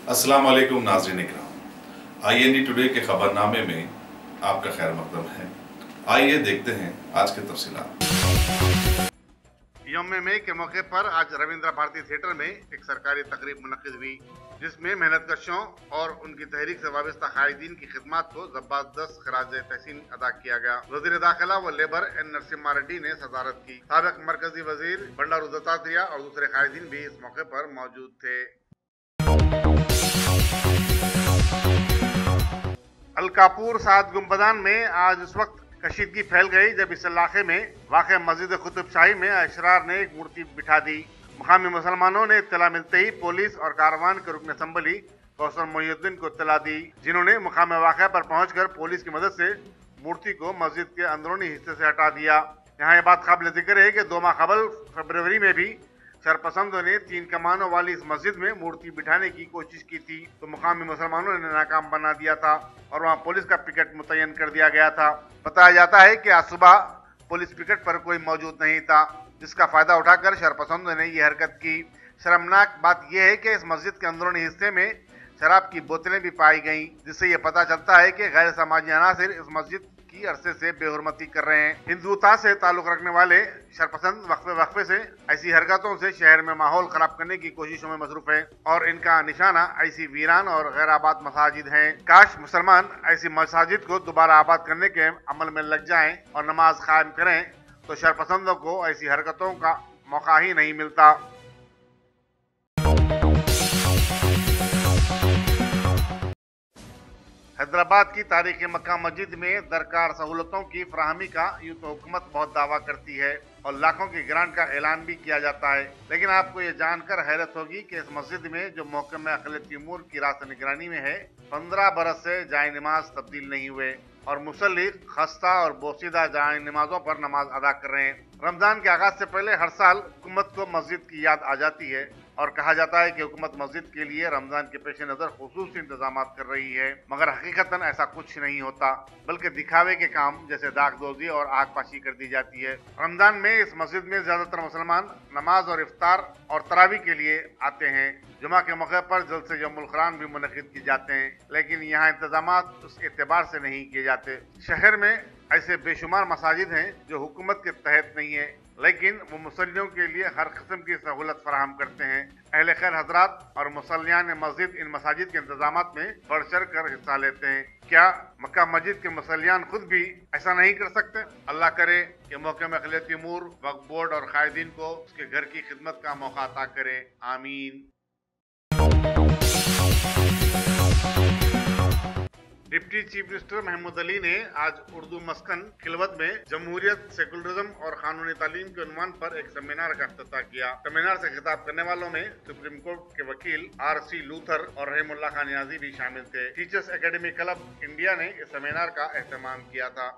अस्सलाम वालेकुम नाज़रीन इकराम। IND टुडे के खबरनामे में आपका खैर मकदम है। आइए देखते हैं आज के तफसीलात। यौम मई के मौके पर आज रविंद्र भारती थिएटर में एक सरकारी तकरीब मुनक्किद हुई, जिसमें मेहनतकशों और उनकी तहरीक से वाबस्ता कायदीन की खिदमत को जबरदस्त खराज तहसीन अदा किया गया। वज़ीर दाखिला व लेबर एन नरसिम्हा रेड्डी ने सदारत की। साबिक मरकजी वजीर बंडारू दत्तात्रेय और दूसरे कायदीन भी इस मौके पर मौजूद थे। अलकापुर सात गुंबदान में आज उस वक्त कशीदगी फैल गई जब इस इलाके में वाक़ मस्जिद कुतुब शाही में अशरार ने एक मूर्ति बिठा दी। मुकामी मुसलमानों ने इत्तला मिलते ही पुलिस और कारवान के रुकन असम्बली कौसर मोहिउद्दीन को इत्तला दी, जिन्होंने मुकाम वाक़े पर पहुंचकर पुलिस की मदद से मूर्ति को मस्जिद के अंदरूनी हिस्से से हटा दिया। यहाँ ये बात काबिल जिक्र है कि 2 माह कबल फरवरी में भी शरपसंदों ने 3 कमानों वाली इस मस्जिद में मूर्ति बिठाने की कोशिश की थी, तो मुकामी मुसलमानों ने नाकाम बना दिया था और वहाँ पुलिस का पिकेट मुतय्यन कर दिया गया था। बताया जाता है कि आज सुबह पुलिस पिकेट पर कोई मौजूद नहीं था, जिसका फायदा उठाकर शरपसंदों ने ये हरकत की। शर्मनाक बात यह है कि इस मस्जिद के अंदरूनी हिस्से में शराब की बोतलें भी पाई गईं, जिससे ये पता चलता है कि गैर समाजी अनासिर इस मस्जिद की अरसे से बेहुरमती कर रहे हैं। हिंदुता से ताल्लुक रखने वाले शरपसंद वक्फे से ऐसी हरकतों से शहर में माहौल खराब करने की कोशिशों में मसरूफ है और इनका निशाना ऐसी वीरान और गैर आबाद मसाजिद हैं। काश मुसलमान ऐसी मसाजिद को दोबारा आबाद करने के अमल में लग जाएं और नमाज कायम करें, तो शरपसंदों को ऐसी हरकतों का मौका ही नहीं मिलता। हैदराबाद की तारीखी मक्का मस्जिद में दरकार सहूलतों की फराहमी का यूं तो हुकूमत बहुत दावा करती है और लाखों की ग्रांट का ऐलान भी किया जाता है, लेकिन आपको ये जानकर हैरत होगी कि इस मस्जिद में जो महकमा अक़लियती उमूर की रास्त निगरानी में है, 15 बरस से जाए नमाज तब्दील नहीं हुए और मुसल्ली खस्ता और बोसीदा जाए नमाजों पर नमाज अदा कर रहे हैं। रमजान के आगाज से पहले हर साल हुकूमत को मस्जिद की याद आ जाती है और कहा जाता है कि हुकूमत मस्जिद के लिए रमजान के पेश नज़र खुसूसी इंतजाम कर रही है, मगर हकीकतन ऐसा कुछ नहीं होता, बल्कि दिखावे के काम जैसे दागदोजी और आगपाशी कर दी जाती है। रमजान में इस मस्जिद में ज्यादातर मुसलमान नमाज और इफ्तार और तरावी के लिए आते हैं। जुमा के मौके पर जल्द से यौमुल कुरान भी मुनक़िद किए जाते हैं, लेकिन यहाँ इंतजाम उस एतबार से नहीं किए जाते। शहर में ऐसे बेशुमार मसाजिद हैं जो हुकूमत के तहत नहीं है, लेकिन वो मुसल्लियों के लिए हर किस्म की सहूलत फराहम करते हैं। अहले खैर हजरात और मुसल्लियान मस्जिद इन मसाजिद के इंतजामात में बढ़ चढ़ कर हिस्सा लेते हैं। क्या मक्का मस्जिद के मुसल्लियान खुद भी ऐसा नहीं कर सकते? अल्लाह करे कि महकमा अक़लियती उमूर, वक्फ बोर्ड और कायदीन को उसके घर की खिदमत का मौका अता करे। आमीन। Deputy chief minister Mahmood Ali ने आज उर्दू मस्कन खिलवत में जमहूरियत, सेकुलरिज्म और कानूनी तालीम के उन्वान पर एक सेमिनार का इफ्तिताह किया। सेमिनार से खिताब करने वालों में सुप्रीम कोर्ट के वकील RC लूथर और रहीमुल्लाह खान नियाज़ी भी शामिल थे। टीचर्स एकेडमी क्लब इंडिया ने इस सेमिनार का एहतमाम किया था।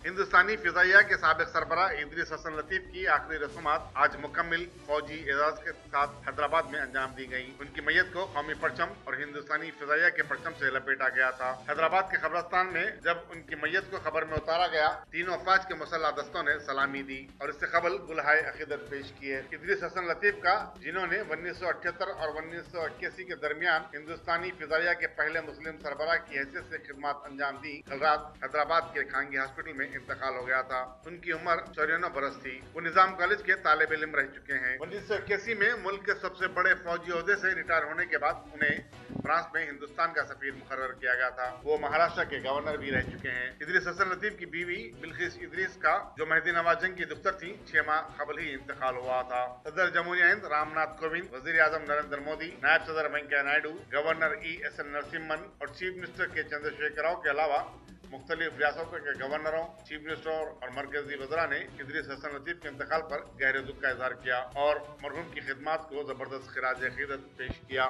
हिंदुस्तानी फिजाइया के साबिक सरबराह इदरीस हसन लतीफ की आखिरी रस्मात आज मुकम्मिल फौजी एजाज के साथ हैदराबाद में अंजाम दी गई। उनकी मैयत को कौमी परचम और हिंदुस्तानी फिजाइया के परचम से लपेटा गया था। हैदराबाद के कब्रिस्तान में जब उनकी मैयत को खबर में उतारा गया, तीनों फौज के मुसल्लह दस्तों ने सलामी दी और इससे कबल गुलहाए अकीदत पेश किए। इदरीस हसन लतीफ का, जिन्होंने 1978 और 1981 के दरमियान हिंदुस्तानी फिजाइया के पहले मुस्लिम सरबराह की हैसियत से खिदमत अंजाम दी, कल रात हैदराबाद के खांगी हॉस्पिटल में इंतकाल हो गया था। उनकी उम्र 94 बरस थी। वो निजाम कॉलेज के तालिब इल्म रह चुके हैं। 1981 में मुल्क के सबसे बड़े फौजी ओहदे से रिटायर होने के बाद उन्हें फ्रांस में हिंदुस्तान का सफीर मुकर्रर किया गया था। वो महाराष्ट्र के गवर्नर भी रह चुके हैं। इदरीस हसन लतीफ की बीवी बिल्किस इदरीस का, जो मेहदी नवाज जंग की दुख्तर थी, 6 माह कबल ही इंतकाल हुआ था। सदर जमहूरिया हिंद रामनाथ कोविंद, वजीर आजम नरेंद्र मोदी, नायब सदर वेंकैया नायडू, गवर्नर ESN नरसिम्हन और चीफ मिनिस्टर के चंद्रशेखर राव के अलावा मुख्तलिफ रियासतों के गवर्नरों, चीफ मिनिस्टर और मरकजी वज़रा ने इदरीस हसन लतीफ के इंतकाल पर गहरे दुख का इजहार किया और मरहूम की खिदमत को जबरदस्त खिराज अकीदत पेश किया।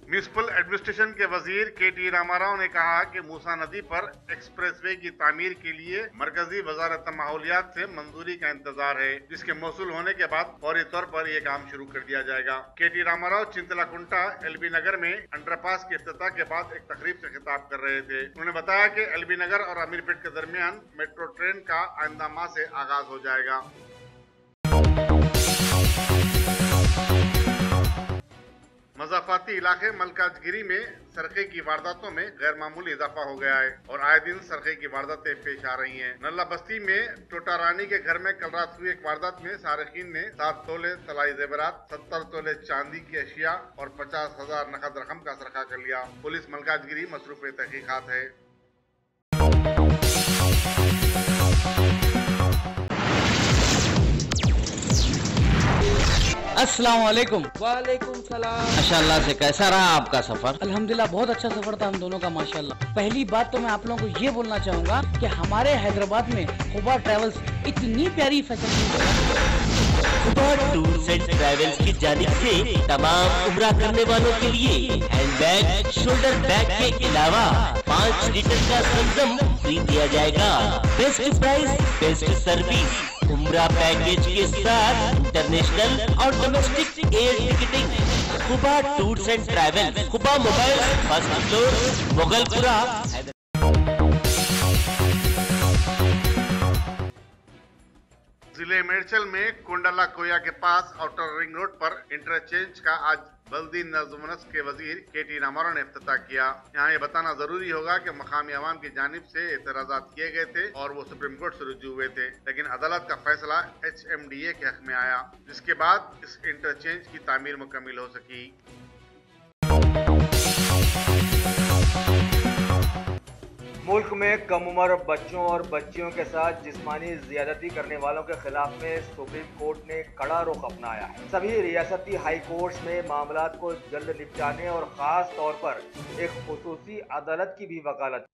म्यूनिसिपल एडमिनिस्ट्रेशन के वजीर के.टी. रामाराव ने कहा कि मूसा नदी पर एक्सप्रेसवे की तामीर के लिए मरकजी वजारत माहौलियात से मंजूरी का इंतजार है, जिसके मौसूल होने के बाद फौरी तौर पर यह काम शुरू कर दिया जाएगा। के.टी. रामाराव चिंतलाकुंटा एलबी नगर में अंडरपास के इफ्तिताह के बाद एक तकरीब से खिताब कर रहे थे। उन्होंने बताया कि एलबी नगर और अमीरपेट के दरमियान मेट्रो ट्रेन का आइंदा माह से आगाज हो जाएगा। मजाफाती इलाके मलकाजगिरी में सरखे की वारदातों में गैर मामूली इजाफा हो गया है और आए दिन सरखे की वारदातें पेश आ रही हैं। नल्ला बस्ती में टोटा रानी के घर में कल रात हुई एक वारदात में सारिकीन ने 7 तोले तलाई जेवरात, 70 तोले चांदी की अशिया और 50,000 नकद रकम का सरखा कर लिया। पुलिस मलकाजगिरी मसरूफ तहकीकात है। अस्सलाम वालेकुम। वालेकुम सलाम। माशाल्लाह से कैसा रहा आपका सफर? अल्हम्दुलिल्लाह बहुत अच्छा सफर था हम दोनों का माशाल्लाह। पहली बात तो मैं आप लोगों को ये बोलना चाहूँगा कि हमारे हैदराबाद में खुबा ट्रैवल्स इतनी प्यारी facility Khuba tours and travels की जानिब से तमाम उम्रा करने वालों के लिए हैंडबैग, शोल्डर बैग के अलावा 5 लीटर का संगम फ्री दिया जाएगा। बेस्ट प्राइस, बेस्ट सर्विस, उम्रा पैकेज के साथ इंटरनेशनल और domestic air ticketing. Khuba tours and travels, Khuba mobile, first floor, Mughalpura. जिले मेरचल में कोंडला कोया के पास आउटर रिंग रोड पर इंटरचेंज का आज बल्दी नज़्म-ओ-नस्क के वजीर के.टी. रामाराव ने इफ्तिताह किया। यहाँ ये बताना जरूरी होगा कि मकामी अवाम की जानिब से एतराज़ात किए गए थे और वो सुप्रीम कोर्ट से रुजू हुए थे, लेकिन अदालत का फैसला HMDA के हक में आया, जिसके बाद इस इंटरचेंज की तामीर मुकम्मिल हो सकी। मुल्क में कम उम्र बच्चों और बच्चियों के साथ जिस्मानी ज्यादती करने वालों के खिलाफ में सुप्रीम कोर्ट ने कड़ा रुख अपनाया है। सभी रियासती हाई कोर्ट्स में मामलात को जल्द निपटाने और खास तौर पर एक खुसूसी अदालत की भी वकालत।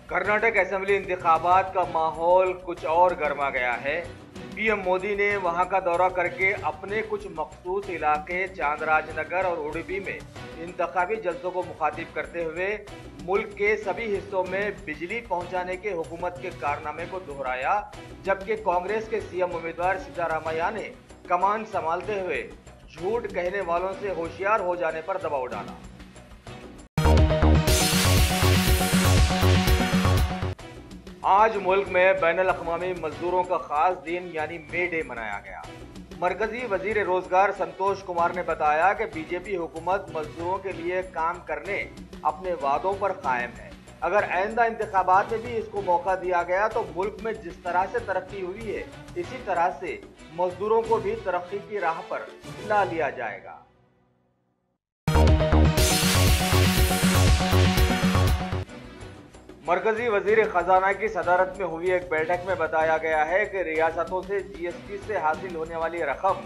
कर्नाटक असेंबली इंतखाबात का माहौल कुछ और गर्मा गया है। पीएम मोदी ने वहां का दौरा करके अपने कुछ मखसूस इलाके चांदराजनगर और उडुपी में इंतखाबी जलसों को मुखातिब करते हुए मुल्क के सभी हिस्सों में बिजली पहुंचाने के हुकूमत के कारनामे को दोहराया, जबकि कांग्रेस के सीएम उम्मीदवार सिद्धारामैया ने कमान संभालते हुए झूठ कहने वालों से होशियार हो जाने पर दबाव डाला। आज मुल्क में बैनुल-अक़वामी मजदूरों का खास दिन यानी मे डे मनाया गया। मरकजी वजीर रोजगार संतोष कुमार ने बताया कि बीजेपी हुकूमत मजदूरों के लिए काम करने अपने वादों पर कायम है। अगर आइंदा इंतखाबात में भी इसको मौका दिया गया तो मुल्क में जिस तरह से तरक्की हुई है, इसी तरह से मजदूरों को भी तरक्की की राह पर ला लिया जाएगा। मरकजी वजीर खजाना की सदारत में हुई एक बैठक में बताया गया है कि रियासतों से GST से हासिल होने वाली रकम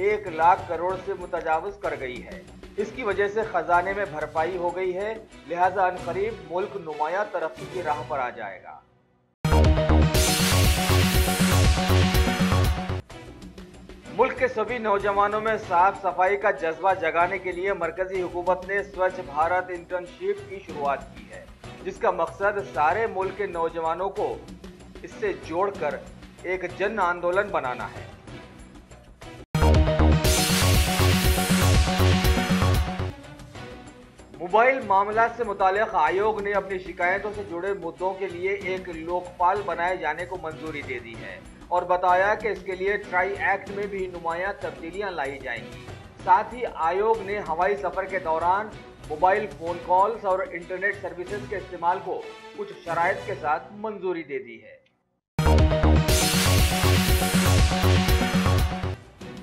1 लाख करोड़ से मुतजावज कर गई है। इसकी वजह से खजाने में भरपाई हो गई है, लिहाजा अनकरीब मुल्क नुमाया तरक्की की राह पर आ जाएगा। मुल्क के सभी नौजवानों में साफ सफाई का जज्बा जगाने के लिए मरकजी हुकूमत ने स्वच्छ भारत इंटर्नशिप की शुरुआत की है, जिसका मकसद सारे मुल्क के नौजवानों को इससे जोड़कर एक जन आंदोलन बनाना है। मोबाइल मामला से मुताल्लिक़ आयोग ने अपनी शिकायतों से जुड़े मुद्दों के लिए एक लोकपाल बनाए जाने को मंजूरी दे दी है और बताया कि इसके लिए ट्राई एक्ट में भी नुमाया तब्दीलियां लाई जाएंगी। साथ ही आयोग ने हवाई सफर के दौरान मोबाइल फोन कॉल्स और इंटरनेट सर्विसेज के इस्तेमाल को कुछ शराइत के साथ मंजूरी दे दी है।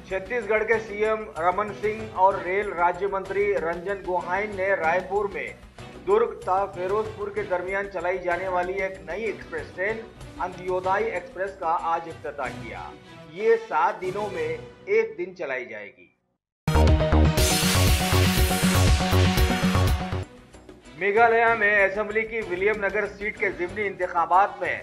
छत्तीसगढ़ के सीएम रमन सिंह और रेल राज्य मंत्री रंजन गोहाइन ने रायपुर में दुर्ग ता फिरोजपुर के दरमियान चलाई जाने वाली एक नई एक्सप्रेस ट्रेन अंत्योदय एक्सप्रेस का आज इफ्तिताह किया। ये 7 दिनों में एक दिन चलाई जाएगी। मेघालय में असेंबली की विलियम नगर सीट के ज़िमनी इंतखाबात में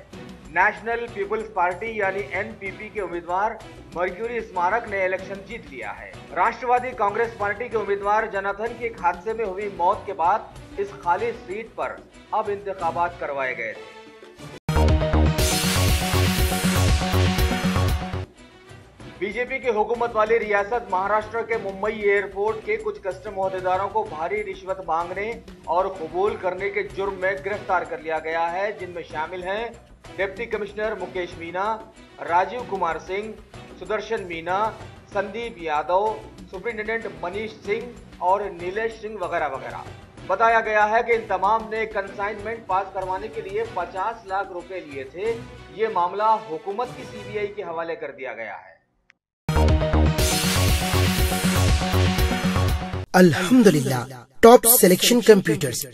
नेशनल पीपुल्स पार्टी यानी एनपीपी के उम्मीदवार मर्क्यूरी स्मारक ने इलेक्शन जीत लिया है। राष्ट्रवादी कांग्रेस पार्टी के उम्मीदवार जनार्दन की एक हादसे में हुई मौत के बाद इस खाली सीट पर अब इंतखाबात करवाए गए थे। बीजेपी की हुकूमत वाली रियासत महाराष्ट्र के मुंबई एयरपोर्ट के कुछ कस्टम ओहदेदारों को भारी रिश्वत मांगने और कबूल करने के जुर्म में गिरफ्तार कर लिया गया है, जिनमें शामिल हैं deputy commissioner Mukesh Meena, Rajeev Kumar Singh, Sudarshan Meena, Sandeep Yadav, superintendent Manish Singh और नीलेश सिंह वगैरह वगैरह। बताया गया है कि इन तमाम ने कंसाइनमेंट पास करवाने के लिए 50 लाख रुपए लिए थे। ये मामला हुकूमत की सीबीआई के हवाले कर दिया गया है। अल्हम्दुलिल्लाह, top Selection computers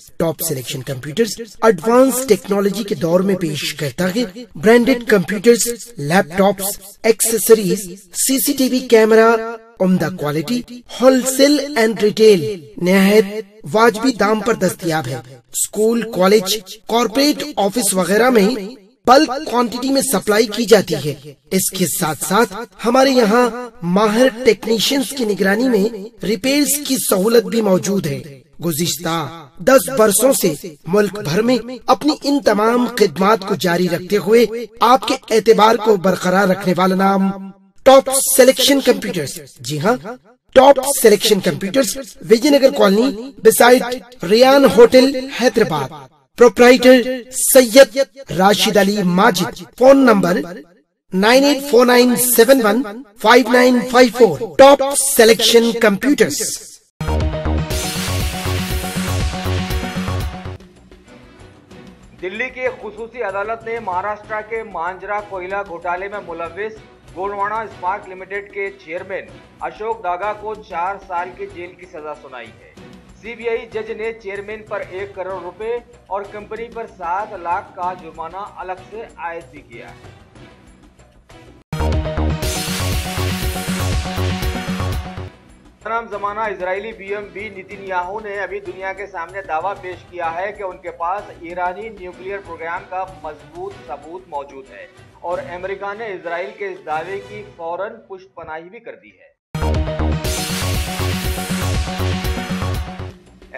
advance technology के दौर में पेश करता है branded computers, laptops, accessories, CCTV camera, उम्दा क्वालिटी, होलसेल एंड रिटेल निहायत वाजबी दाम पर दस्तयाब है। स्कूल, कॉलेज, कॉर्पोरेट ऑफिस वगैरह में बल्क क्वांटिटी में सप्लाई की जाती है। इसके साथ साथ हमारे यहाँ माहिर टेक्नीशियंस की निगरानी में रिपेयर्स की सहूलत भी मौजूद है। गुज़िश्ता 10 बरसों से मुल्क भर में अपनी इन तमाम खिदमात को जारी रखते हुए आपके एतबार को बरकरार रखने वाला नाम टॉप सिलेक्शन कंप्यूटर्स। जी हाँ, Top Selection Computers, Vijayanagar colony beside Riyan hotel, Hyderabad. Proprietor Syed Rashid Ali Majid. Phone number 9849715954। Top Selection Computers. Delhi की खुसूसी अदालत ने महाराष्ट्र के मांजरा कोयला घोटाले में मुलव्विस गोंडवाना इस्पात लिमिटेड के चेयरमैन अशोक दागा को 4 साल की जेल की सजा सुनाई है। सीबीआई जज ने चेयरमैन पर 1 करोड़ रुपए और कंपनी पर 7 लाख का जुर्माना अलग से आयद भी किया है। तमाम जमाना इजरायली बीएमबी नेतन्याहू ने अभी दुनिया के सामने दावा पेश किया है कि उनके पास ईरानी न्यूक्लियर प्रोग्राम का मजबूत सबूत मौजूद है और अमेरिका ने इजराइल के इस दावे की फौरन पुष्टपनाही भी कर दी है।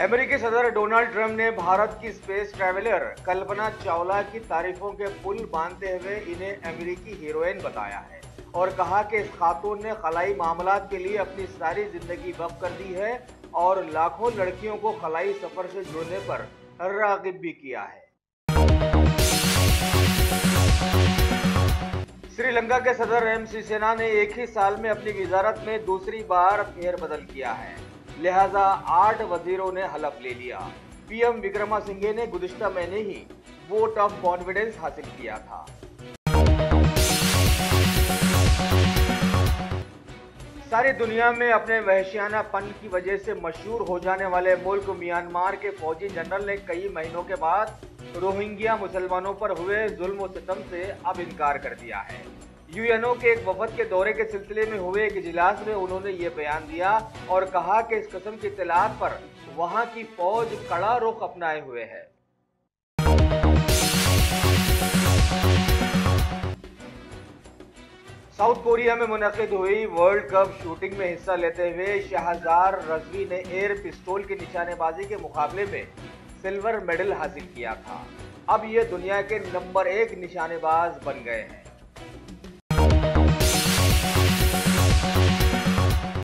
अमेरिकी सदर डोनाल्ड ट्रंप ने भारत की स्पेस ट्रैवलर कल्पना चावला की तारीफों के पुल बांधते हुए इन्हें अमेरिकी हीरोइन बताया है और कहा कि इस खातून ने खलाई मामलात के लिए अपनी सारी जिंदगी वक्फ कर दी है और लाखों लड़कियों को खलाई सफर से जुड़ने पर रागिब भी किया है। श्रीलंका के सदर एम सिसेना ने एक ही साल में अपनी वजारत में दूसरी बार फेरबदल किया है, लिहाजा 8 वजीरों ने हलफ ले लिया। पीएम विक्रमासिंघे ने गुज़िश्ता महीने ही वोट ऑफ कॉन्फिडेंस हासिल किया था। सारी दुनिया में अपने वहशियानापन की वजह से मशहूर हो जाने वाले मुल्क म्यांमार के फौजी जनरल ने कई महीनों के बाद रोहिंग्या मुसलमानों पर हुए जुल्म और सितम से अब इनकार कर दिया है। यूएनओ के एक वफद के दौरे के सिलसिले में हुए एक इजलास में उन्होंने ये बयान दिया और कहा कि इस किस्म की इत्तलात पर वहां की फौज कड़ा रुख अपनाए हुए है। साउथ कोरिया में मुनक़िद हुई वर्ल्ड कप शूटिंग में हिस्सा लेते हुए शाहजार रज़वी ने एयर पिस्तौल की निशानेबाजी के मुकाबले में सिल्वर मेडल हासिल किया था। अब ये दुनिया के नंबर 1 निशानेबाज बन गए हैं।